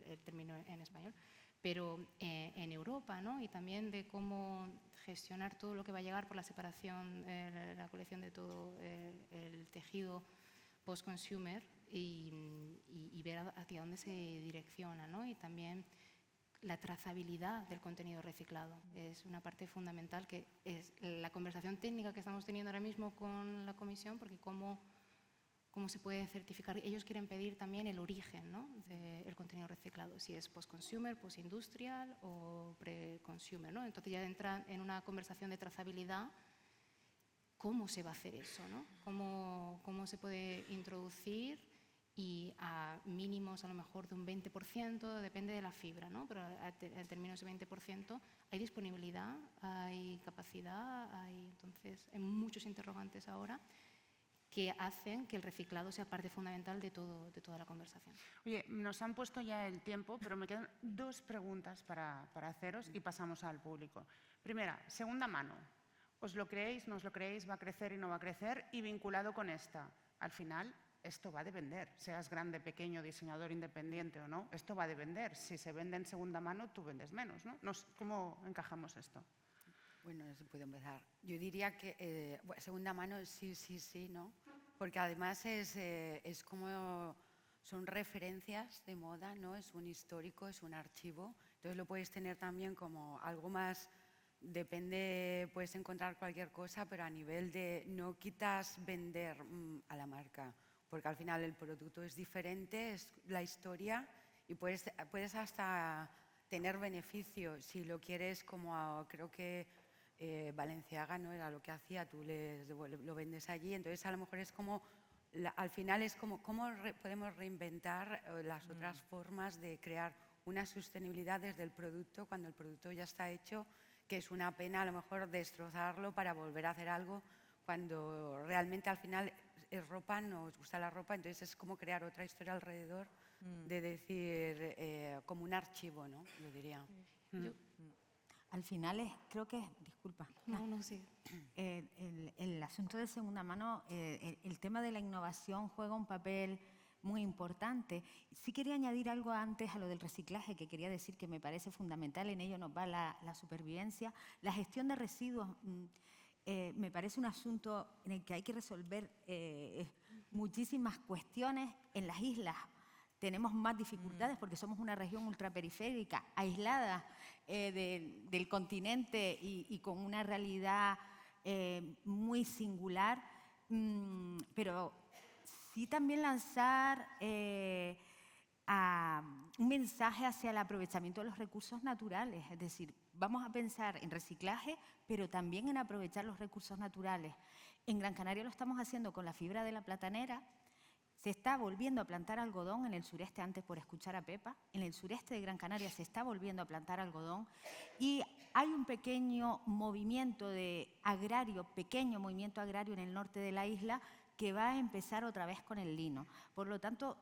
el término en español, pero en Europa, ¿no? Y también de cómo gestionar todo lo que va a llegar por la separación, la colección de todo el tejido post-consumer y ver hacia dónde se direcciona, ¿no? Y también la trazabilidad del contenido reciclado es una parte fundamental, que es la conversación técnica que estamos teniendo ahora mismo con la Comisión, porque cómo se puede certificar. Ellos quieren pedir también el origen, ¿no? Del contenido reciclado, si es post-consumer, post-industrial o pre-consumer, ¿no? Entonces ya entra en una conversación de trazabilidad. ¿Cómo se va a hacer eso, ¿no? ¿Cómo se puede introducir? Y a mínimos a lo mejor de un 20%, depende de la fibra, ¿no? Pero en términos de 20% hay disponibilidad, hay capacidad, entonces hay muchos interrogantes ahora que hacen que el reciclado sea parte fundamental de toda la conversación. Oye, nos han puesto ya el tiempo, pero me quedan dos preguntas para haceros y pasamos al público. Primera, segunda mano. ¿Os lo creéis, no os lo creéis, va a crecer y no va a crecer? Y vinculado con esta, al final, esto va de vender. Seas grande, pequeño, diseñador independiente o no, esto va de vender. Si se vende en segunda mano, tú vendes menos, ¿no? ¿Cómo encajamos esto? Bueno, no se puede empezar. Yo diría que segunda mano sí, sí, sí, ¿no? Porque además es como, son referencias de moda, ¿no? Es un histórico, es un archivo. Entonces lo puedes tener también como algo más, depende, puedes encontrar cualquier cosa, pero a nivel de no quitas vender a la marca, porque al final el producto es diferente, es la historia y puedes hasta tener beneficio si lo quieres como creo que Balenciaga no era lo que hacía, tú lo vendes allí, entonces a lo mejor es como, al final es como cómo podemos reinventar las otras formas de crear una sostenibilidad desde el producto cuando el producto ya está hecho, que es una pena a lo mejor destrozarlo para volver a hacer algo cuando realmente al final es ropa, nos gusta la ropa, entonces es como crear otra historia alrededor de decir, como un archivo, ¿no? Yo diría. Yo, Al final creo que, disculpa, no, sí. el asunto de segunda mano, el tema de la innovación juega un papel muy importante. Sí quería añadir algo antes a lo del reciclaje, que quería decir que me parece fundamental, en ello nos va la supervivencia. La gestión de residuos me parece un asunto en el que hay que resolver muchísimas cuestiones en las islas. Tenemos más dificultades porque somos una región ultraperiférica, aislada del continente y con una realidad muy singular, pero sí también lanzar un mensaje hacia el aprovechamiento de los recursos naturales, es decir, vamos a pensar en reciclaje, pero también en aprovechar los recursos naturales. En Gran Canaria lo estamos haciendo con la fibra de la platanera. Se está volviendo a plantar algodón en el sureste, antes por escuchar a Pepa, en el sureste de Gran Canaria se está volviendo a plantar algodón y hay un pequeño movimiento agrario en el norte de la isla que va a empezar otra vez con el lino. Por lo tanto,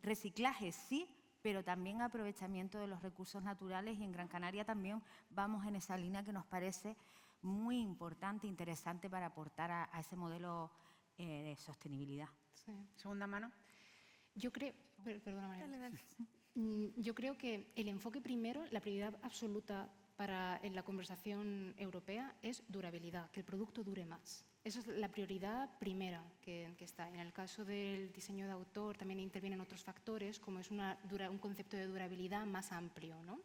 reciclaje sí, pero también aprovechamiento de los recursos naturales y en Gran Canaria también vamos en esa línea que nos parece muy importante e interesante para aportar a ese modelo de sostenibilidad. Sí. Segunda mano. Yo creo, perdona María. Yo creo que el enfoque primero, la prioridad absoluta en la conversación europea es durabilidad, que el producto dure más. Esa es la prioridad primera que está. En el caso del diseño de autor también intervienen otros factores, como es un concepto de durabilidad más amplio, ¿no?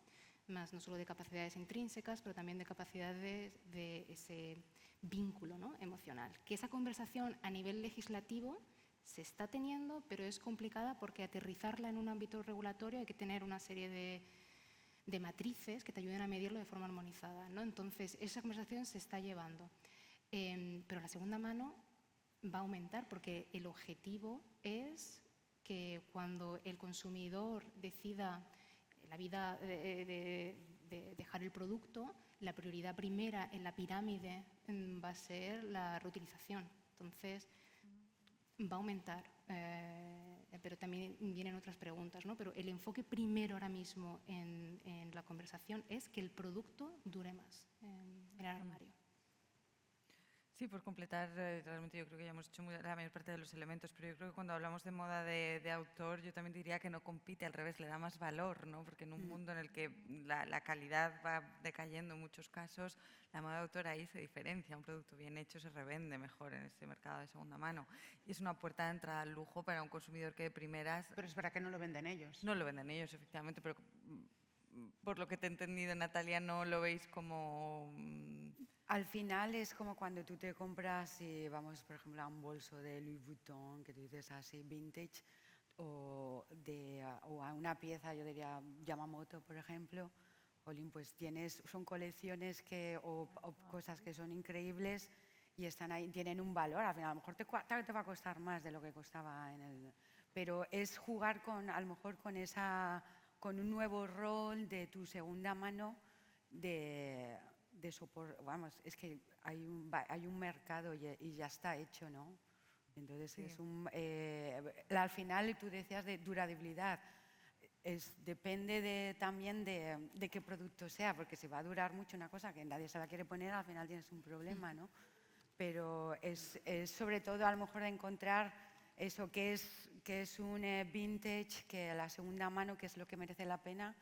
Más no solo de capacidades intrínsecas, pero también de capacidades de ese vínculo, ¿no? Emocional. Que esa conversación a nivel legislativo se está teniendo, pero es complicada porque aterrizarla en un ámbito regulatorio hay que tener una serie de matrices que te ayuden a medirlo de forma armonizada, ¿no? Entonces, esa conversación se está llevando. Pero la segunda mano va a aumentar porque el objetivo es que cuando el consumidor decida la vida de dejar el producto, la prioridad primera en la pirámide va a ser la reutilización. Entonces, va a aumentar, pero también vienen otras preguntas, ¿no? Pero el enfoque primero ahora mismo en la conversación es que el producto dure más en el armario. Sí, por completar, realmente yo creo que ya hemos hecho la mayor parte de los elementos, pero yo creo que cuando hablamos de moda de autor, yo también diría que no compite, al revés, le da más valor, ¿no? Porque en un mundo en el que la calidad va decayendo en muchos casos, la moda de autor ahí se diferencia, un producto bien hecho se revende mejor en ese mercado de segunda mano. Y es una puerta de entrada al lujo para un consumidor que de primeras... Pero es verdad que no lo venden ellos. No lo venden ellos, efectivamente, pero por lo que te he entendido, Natalia, no lo veis como... Al final es como cuando tú te compras, vamos, por ejemplo, a un bolso de Louis Vuitton, que tú dices así, vintage, o a una pieza, yo diría Yamamoto, por ejemplo, Olin, pues son colecciones o cosas que son increíbles y están ahí, tienen un valor. Al final, a lo mejor te va a costar más de lo que costaba pero es jugar a lo mejor con un nuevo rol de tu segunda mano de soporte. Vamos, es que hay un mercado y ya está hecho, ¿no? Entonces sí. Al final tú decías de durabilidad. Depende también de qué producto sea, porque si va a durar mucho una cosa que nadie se la quiere poner, al final tienes un problema, ¿no? Pero es sobre todo a lo mejor encontrar eso que es un vintage, que la segunda mano, que es lo que merece la pena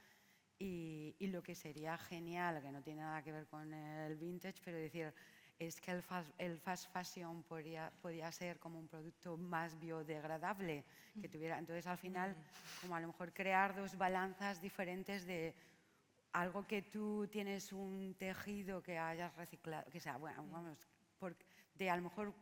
Y lo que sería genial, que no tiene nada que ver con el vintage, pero decir, es que el fast fashion podría ser como un producto más biodegradable, que tuviera, entonces al final, como a lo mejor crear dos balanzas diferentes de algo que tú tienes un tejido que hayas reciclado, que sea, bueno, vamos, de a lo mejor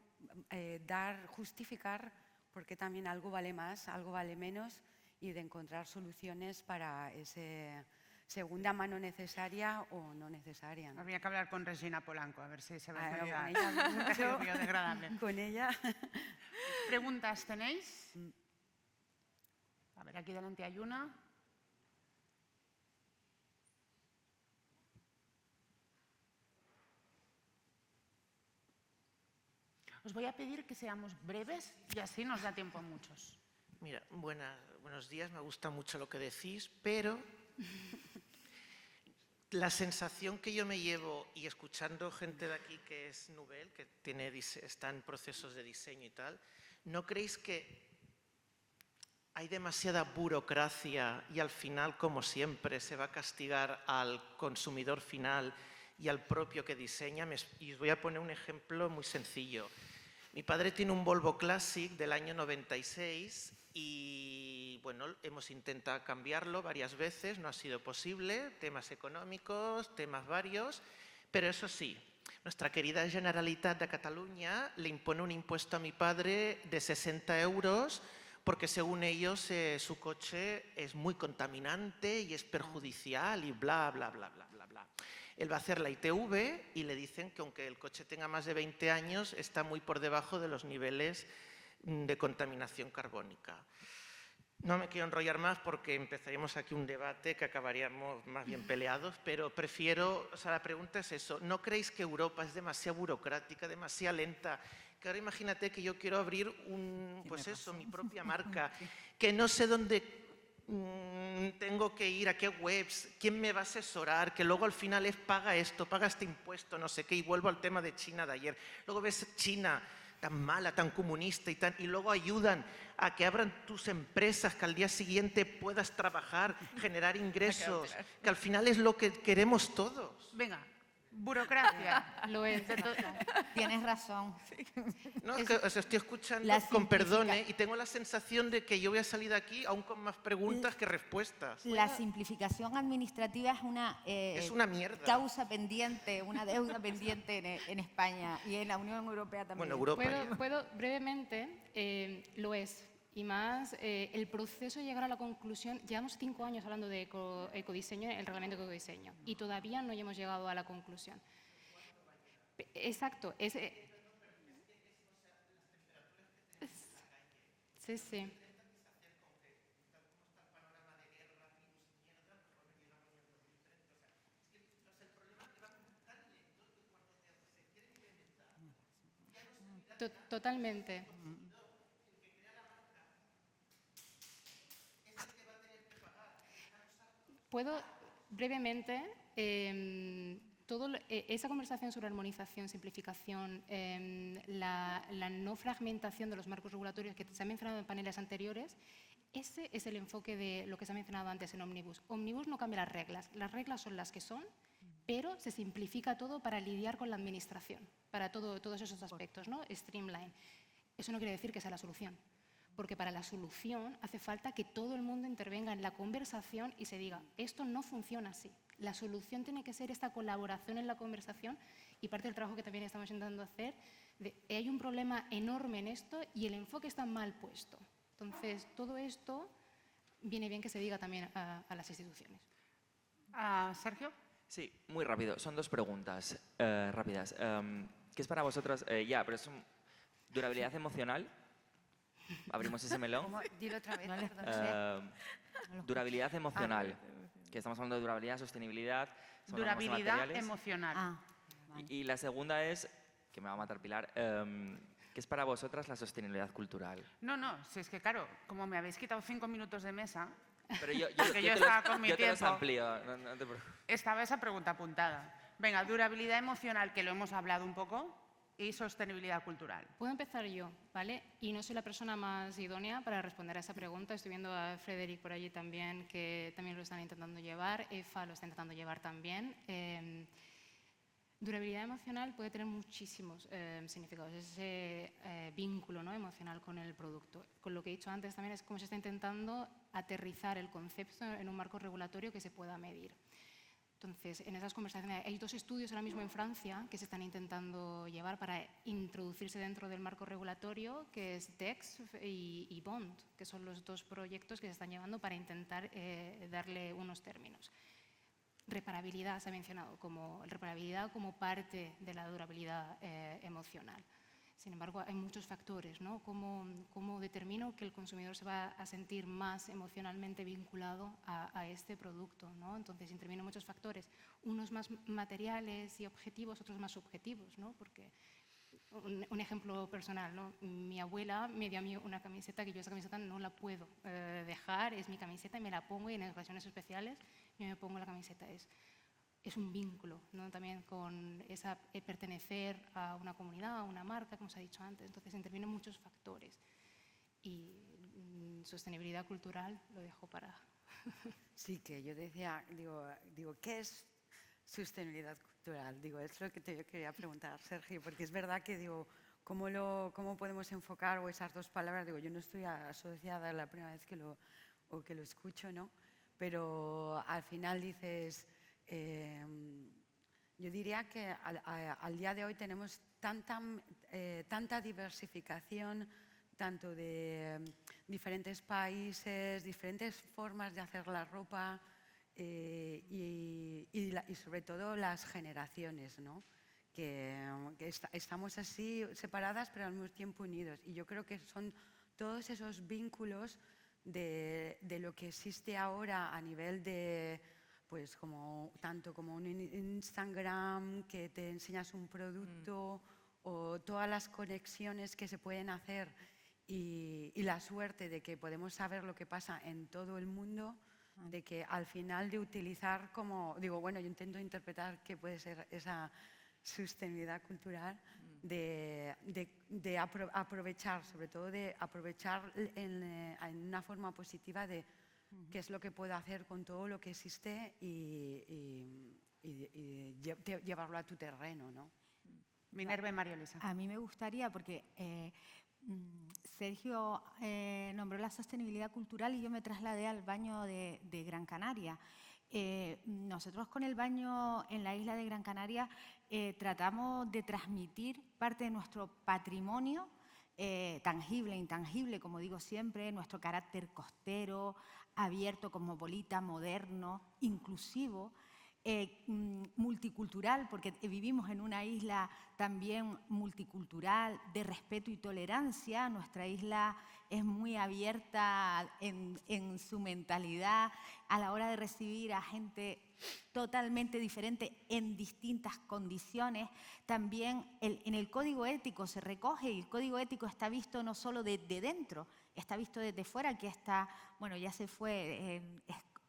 justificar por qué también algo vale más, algo vale menos, y de encontrar soluciones para ese segunda mano necesaria o no necesaria, ¿no? Habría que hablar con Regina Polanco, a ver si se va a Con hacer ella mucho. biodegradable. Con ella. ¿Preguntas tenéis? A ver, aquí delante hay una. Os voy a pedir que seamos breves y así nos da tiempo a muchos. Mira, buenos días, me gusta mucho lo que decís, pero la sensación que yo me llevo, y escuchando gente de aquí que es Nouvelle, que está en procesos de diseño y tal, ¿no creéis que hay demasiada burocracia y al final, como siempre, se va a castigar al consumidor final y al propio que diseña? Y os voy a poner un ejemplo muy sencillo. Mi padre tiene un Volvo Classic del año 96 y bueno, hemos intentado cambiarlo varias veces, no ha sido posible, temas económicos, temas varios, pero eso sí, nuestra querida Generalitat de Cataluña le impone un impuesto a mi padre de 60 euros porque según ellos su coche es muy contaminante y es perjudicial y bla, bla, bla, bla, bla, bla. Él va a hacer la ITV y le dicen que aunque el coche tenga más de 20 años, está muy por debajo de los niveles de contaminación carbónica. No me quiero enrollar más porque empezaríamos aquí un debate que acabaríamos más bien peleados, pero prefiero, o sea, la pregunta es eso, ¿no creéis que Europa es demasiado burocrática, demasiado lenta? Que ahora imagínate que yo quiero abrir mi propia marca, que no sé dónde tengo que ir, a qué webs, quién me va a asesorar, que luego al final es paga esto, paga este impuesto, no sé qué, y vuelvo al tema de China de ayer. Luego ves China tan mala, tan comunista y luego ayudan a que abran tus empresas, que al día siguiente puedas trabajar, generar ingresos, que al final es lo que queremos todos. Venga, burocracia. Lo es. Tienes razón. No, es que os estoy escuchando La con perdone y tengo la sensación de que yo voy a salir de aquí aún con más preguntas que respuestas. La simplificación administrativa Es una mierda. causa pendiente, una deuda pendiente en España y en la Unión Europea también. Bueno, Europa ya. Puedo brevemente, lo es. Y más, el proceso de llegar a la conclusión, llevamos 5 años hablando de ecodiseño, el reglamento de ecodiseño, y todavía no hemos llegado a la conclusión. Exacto. Sí, sí. Totalmente. Puedo brevemente, esa conversación sobre armonización, simplificación, la no fragmentación de los marcos regulatorios que se han mencionado en paneles anteriores, ese es el enfoque de lo que se ha mencionado antes en Omnibus. Omnibus no cambia las reglas son las que son, pero se simplifica todo para lidiar con la administración, para todos esos aspectos, ¿no? Streamline. Eso no quiere decir que sea la solución. Porque para la solución hace falta que todo el mundo intervenga en la conversación y se diga, esto no funciona así. La solución tiene que ser esta colaboración en la conversación y parte del trabajo que también estamos intentando hacer, hay un problema enorme en esto y el enfoque está mal puesto. Entonces, todo esto viene bien que se diga también a las instituciones. Sergio. Sí, muy rápido. Son 2 preguntas rápidas. ¿Qué es para vosotros? Pero es durabilidad emocional. Abrimos ese melón. Dilo otra vez, perdón. Durabilidad emocional. Que estamos hablando de durabilidad, sostenibilidad. Durabilidad emocional. Vale. Y la segunda es, que me va a matar Pilar, ¿qué es para vosotras la sostenibilidad cultural? No, si es que claro, como me habéis quitado 5 minutos de mesa, Pero yo estaba con mi te los tiempo. amplío. No te preocupes. Estaba esa pregunta apuntada. Venga, durabilidad emocional, que lo hemos hablado un poco. y sostenibilidad cultural. Puedo empezar yo, ¿vale? Y no soy la persona más idónea para responder a esa pregunta. Estoy viendo a Frederic por allí también, que también lo están intentando llevar. EFA lo está intentando llevar también. Durabilidad emocional puede tener muchísimos significados, ese vínculo, ¿no?, emocional con el producto. Con lo que he dicho antes también es cómo se está intentando aterrizar el concepto en un marco regulatorio que se pueda medir. Entonces, en esas conversaciones hay 2 estudios ahora mismo en Francia que se están intentando llevar para introducirse dentro del marco regulatorio, que es DEX y BOND, que son los 2 proyectos que se están llevando para intentar darle unos términos. Reparabilidad se ha mencionado, reparabilidad como parte de la durabilidad emocional. Sin embargo, hay muchos factores, ¿no? ¿Cómo determino que el consumidor se va a sentir más emocionalmente vinculado a este producto, ¿no? Entonces, intervienen muchos factores, unos más materiales y objetivos, otros más subjetivos, ¿no? Porque un ejemplo personal, ¿no? Mi abuela me dio a mí una camiseta que yo esa camiseta no la puedo dejar, es mi camiseta y me la pongo, y en ocasiones especiales yo me pongo la camiseta. Es un vínculo, ¿no?, también con esa pertenecer a una comunidad, a una marca, como se ha dicho antes. Entonces intervienen muchos factores. Y sostenibilidad cultural lo dejo para... Sí, que yo decía, digo, ¿qué es sostenibilidad cultural? Digo, es lo que te quería preguntar, Sergio, porque es verdad que digo, ¿cómo podemos enfocar o esas 2 palabras? Digo, yo no estoy asociada, la primera vez que lo escucho, ¿no? Pero al final dices, yo diría que al día de hoy tenemos tanta diversificación, tanto de diferentes países, diferentes formas de hacer la ropa y sobre todo las generaciones, ¿no? Que estamos así separadas pero al mismo tiempo unidos. Y yo creo que son todos esos vínculos de lo que existe ahora a nivel de, pues tanto como un Instagram que te enseñas un producto o todas las conexiones que se pueden hacer y la suerte de que podemos saber lo que pasa en todo el mundo, de que al final de utilizar yo intento interpretar qué puede ser esa sostenibilidad cultural, de aprovechar, sobre todo de aprovechar en una forma positiva de qué es lo que puedo hacer con todo lo que existe y llevarlo a tu terreno, ¿no? Minerva y María Luisa. A mí me gustaría, porque Sergio nombró la sostenibilidad cultural y yo me trasladé al baño de Gran Canaria. Nosotros con el baño en la isla de Gran Canaria tratamos de transmitir parte de nuestro patrimonio tangible e intangible, como digo siempre, nuestro carácter costero, abierto, cosmopolita, moderno, inclusivo, multicultural, porque vivimos en una isla también multicultural, de respeto y tolerancia. Nuestra isla es muy abierta en su mentalidad a la hora de recibir a gente totalmente diferente en distintas condiciones. También en el código ético se recoge, y el código ético está visto no solo de dentro, está visto desde fuera, que está, bueno, ya se fue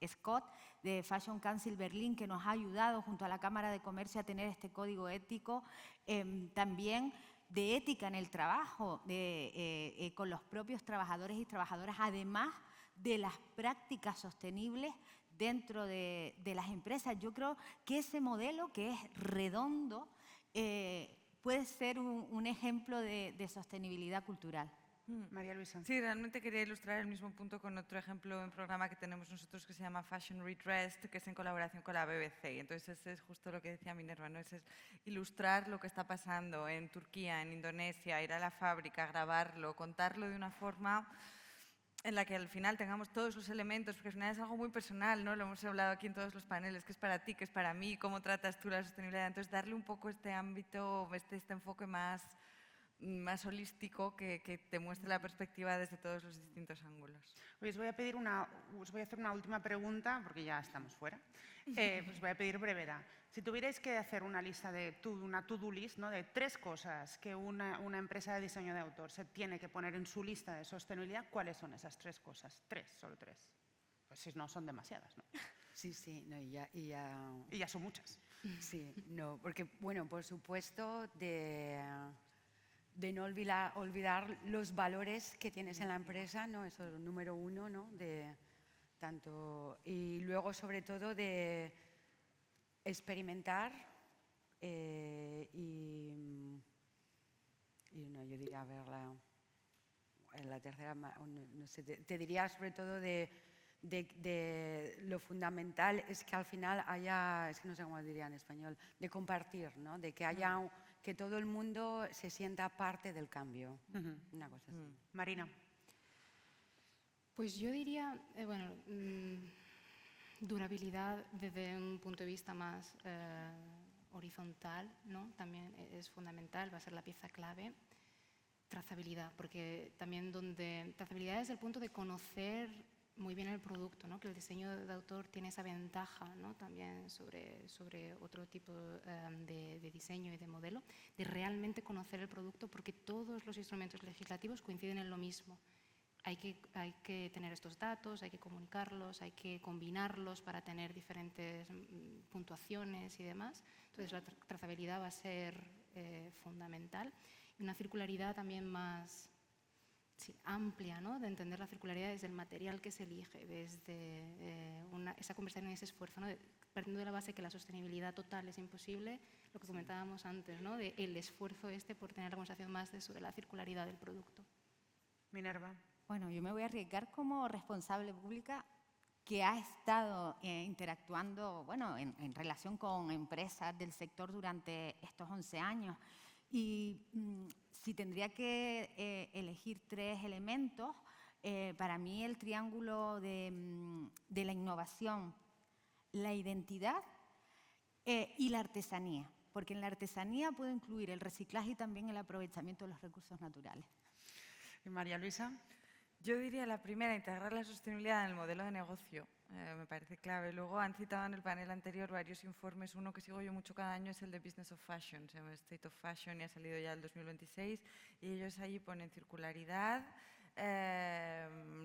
Scott de Fashion Council Berlín, que nos ha ayudado junto a la Cámara de Comercio a tener este código ético, también de ética en el trabajo, con los propios trabajadores y trabajadoras, además de las prácticas sostenibles dentro de las empresas. Yo creo que ese modelo, que es redondo, puede ser un ejemplo de sostenibilidad cultural. María Luisa. Sí, realmente quería ilustrar el mismo punto con otro ejemplo en programa que tenemos nosotros que se llama Fashion Redressed, que es en colaboración con la BBC. Y entonces ese es justo lo que decía Minerva, ¿no? Es ilustrar lo que está pasando en Turquía, en Indonesia, ir a la fábrica, grabarlo, contarlo de una forma en la que al final tengamos todos los elementos, porque al final es algo muy personal, ¿no? Lo hemos hablado aquí en todos los paneles, qué es para ti, qué es para mí, cómo tratas tú la sostenibilidad. Entonces darle un poco este ámbito, este enfoque más holístico que te muestre la perspectiva desde todos los distintos ángulos. Hoy os voy a hacer una última pregunta, porque ya estamos fuera. Os voy a pedir brevedad. Si tuvierais que hacer una lista una to-do list, ¿no?, de 3 cosas que una empresa de diseño de autor se tiene que poner en su lista de sostenibilidad, ¿cuáles son esas 3 cosas? 3, solo 3. Pues si no, son demasiadas, ¿no? Sí, no, y ya... Y ya son muchas. Sí, no, porque, bueno, por supuesto, de no olvidar los valores que tienes en la empresa, ¿no? Eso es lo número uno, ¿no? Y luego, sobre todo, de experimentar y no, yo diría, a ver, la tercera, no sé, te diría sobre todo de lo fundamental es que al final haya, es que no sé cómo diría en español, de compartir, ¿no? De que haya, que todo el mundo se sienta parte del cambio. Una cosa así. Marina. Pues yo diría, durabilidad desde un punto de vista más horizontal, ¿no? También es fundamental, va a ser la pieza clave. Trazabilidad, porque también trazabilidad es el punto de conocer muy bien el producto, ¿no? Que el diseño de autor tiene esa ventaja, ¿no? También sobre otro tipo de diseño y de modelo, de realmente conocer el producto, porque todos los instrumentos legislativos coinciden en lo mismo. Hay que tener estos datos, hay que comunicarlos, hay que combinarlos para tener diferentes puntuaciones y demás. Entonces la trazabilidad va a ser fundamental. Y una circularidad también más amplia, ¿no? De entender la circularidad desde el material que se elige, desde esa conversación y ese esfuerzo, ¿no? Partiendo de la base que la sostenibilidad total es imposible, lo que comentábamos antes, ¿no? De el esfuerzo por tener la conversación más sobre la circularidad del producto. Minerva. Bueno, yo me voy a arriesgar como responsable pública que ha estado interactuando, bueno, en relación con empresas del sector durante estos 11 años. Y si tendría que elegir 3 elementos, para mí el triángulo de la innovación, la identidad y la artesanía, porque en la artesanía puedo incluir el reciclaje y también el aprovechamiento de los recursos naturales. ¿Y María Luisa? Yo diría la primera, integrar la sostenibilidad en el modelo de negocio. Me parece clave. Luego han citado en el panel anterior varios informes. Uno que sigo yo mucho cada año es el de Business of Fashion, se llama State of Fashion y ha salido ya el 2026. Y ellos allí ponen circularidad,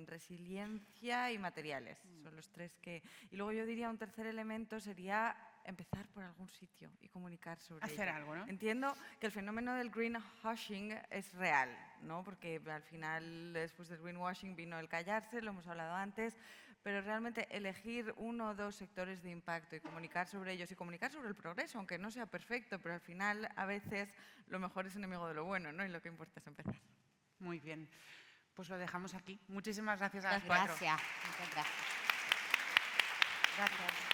resiliencia y materiales. Son los 3 que... Y luego yo diría un tercer elemento sería empezar por algún sitio y comunicar sobre ello. Hacer algo, ¿no? Entiendo que el fenómeno del greenwashing es real, ¿no? Porque al final, después del greenwashing vino el callarse, lo hemos hablado antes, pero realmente elegir 1 o 2 sectores de impacto y comunicar sobre ellos y comunicar sobre el progreso, aunque no sea perfecto, pero al final a veces lo mejor es enemigo de lo bueno, ¿no? Y lo que importa es empezar. Muy bien. Pues lo dejamos aquí. Muchísimas gracias a las 4. Gracias. Muchas gracias. Gracias.